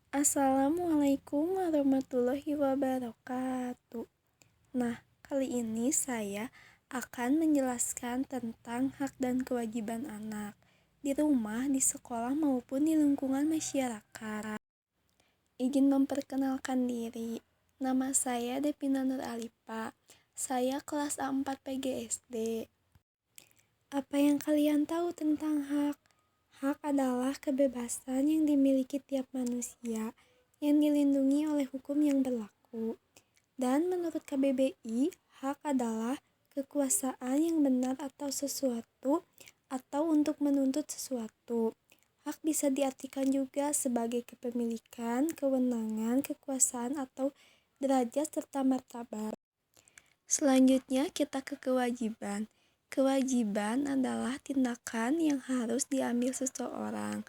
Assalamualaikum warahmatullahi wabarakatuh. Nah, kali ini saya akan menjelaskan tentang hak dan kewajiban anak di rumah, di sekolah, maupun di lingkungan masyarakat. Izin memperkenalkan diri. Nama saya Devina Nur Alifa. Saya kelas A4 PGSD. Apa yang kalian tahu tentang hak? Hak adalah kebebasan yang dimiliki tiap manusia yang dilindungi oleh hukum yang berlaku. Dan menurut KBBI, hak adalah kekuasaan yang benar atas sesuatu atau untuk menuntut sesuatu. Hak bisa diartikan juga sebagai kepemilikan, kewenangan, kekuasaan, atau derajat serta martabat. Selanjutnya kita ke kewajiban. Kewajiban adalah tindakan yang harus diambil seseorang,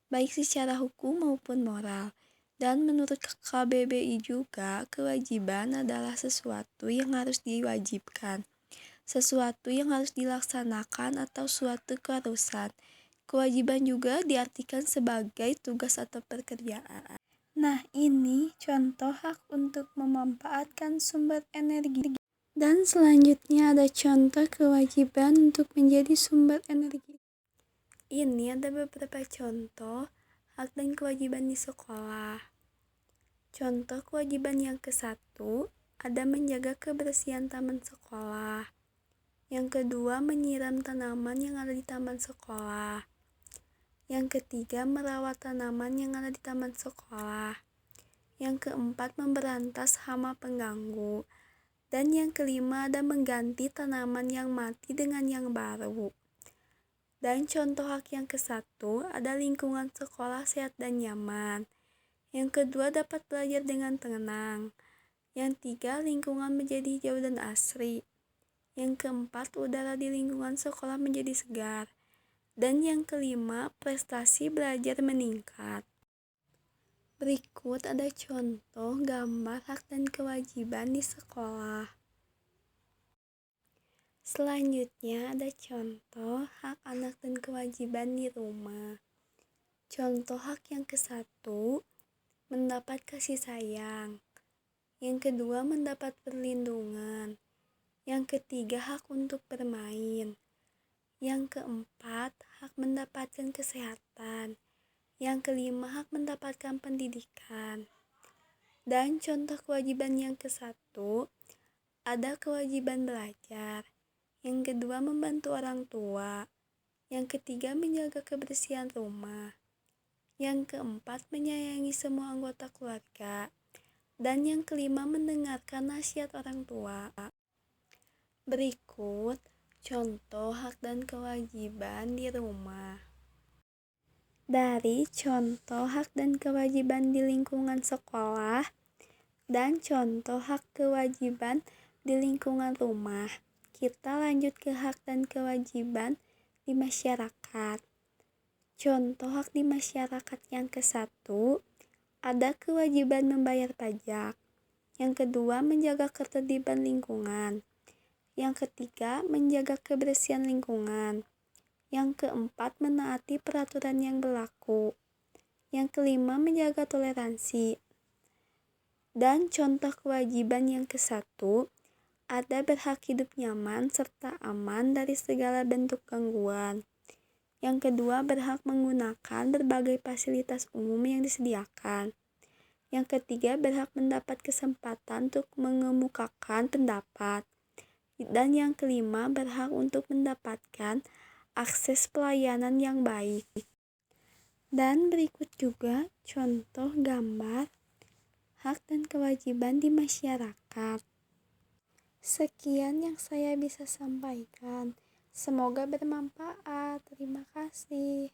baik secara hukum maupun moral. Dan menurut KBBI juga, kewajiban adalah sesuatu yang harus diwajibkan, sesuatu yang harus dilaksanakan atau suatu keharusan. Kewajiban juga diartikan sebagai tugas atau pekerjaan. Nah, ini contoh hak untuk memanfaatkan sumber energi. Dan selanjutnya ada contoh kewajiban untuk menjadi sumber energi. Ini ada beberapa contoh hak dan kewajiban di sekolah. Contoh kewajiban yang ke-1 ada menjaga kebersihan taman sekolah. Yang kedua, menyiram tanaman yang ada di taman sekolah. Yang ketiga, merawat tanaman yang ada di taman sekolah. Yang keempat, memberantas hama pengganggu. Dan yang kelima, ada mengganti tanaman yang mati dengan yang baru. Dan contoh hak yang ke-1 ada lingkungan sekolah sehat dan nyaman. Yang kedua, dapat belajar dengan tenang. Yang tiga, lingkungan menjadi hijau dan asri. Yang keempat, udara di lingkungan sekolah menjadi segar. Dan yang kelima, prestasi belajar meningkat. Berikut ada contoh gambar hak dan kewajiban di sekolah. Selanjutnya ada contoh hak anak dan kewajiban di rumah. Contoh hak yang ke-1, mendapat kasih sayang. Yang kedua, mendapat perlindungan. Yang ketiga, hak untuk bermain. Yang keempat, hak mendapatkan kesehatan. Yang kelima, hak mendapatkan pendidikan. Dan contoh kewajiban yang ke-1, ada kewajiban belajar. Yang kedua, membantu orang tua. Yang ketiga, menjaga kebersihan rumah. Yang keempat, menyayangi semua anggota keluarga. Dan yang kelima, mendengarkan nasihat orang tua. Berikut contoh hak dan kewajiban di rumah. Dari contoh hak dan kewajiban di lingkungan sekolah dan contoh hak kewajiban di lingkungan rumah, kita lanjut ke hak dan kewajiban di masyarakat. Contoh hak di masyarakat yang ke-1, ada kewajiban membayar pajak. Yang kedua, menjaga ketertiban lingkungan. Yang ketiga, menjaga kebersihan lingkungan. Yang keempat, menaati peraturan yang berlaku. Yang kelima, menjaga toleransi. Dan contoh kewajiban yang ke-1, ada berhak hidup nyaman serta aman dari segala bentuk gangguan. Yang kedua, berhak menggunakan berbagai fasilitas umum yang disediakan. Yang ketiga, berhak mendapat kesempatan untuk mengemukakan pendapat. Dan yang kelima, berhak untuk mendapatkan akses pelayanan yang baik. Dan berikut juga contoh gambar hak dan kewajiban di masyarakat. Sekian yang saya bisa sampaikan. Semoga bermanfaat. Terima kasih.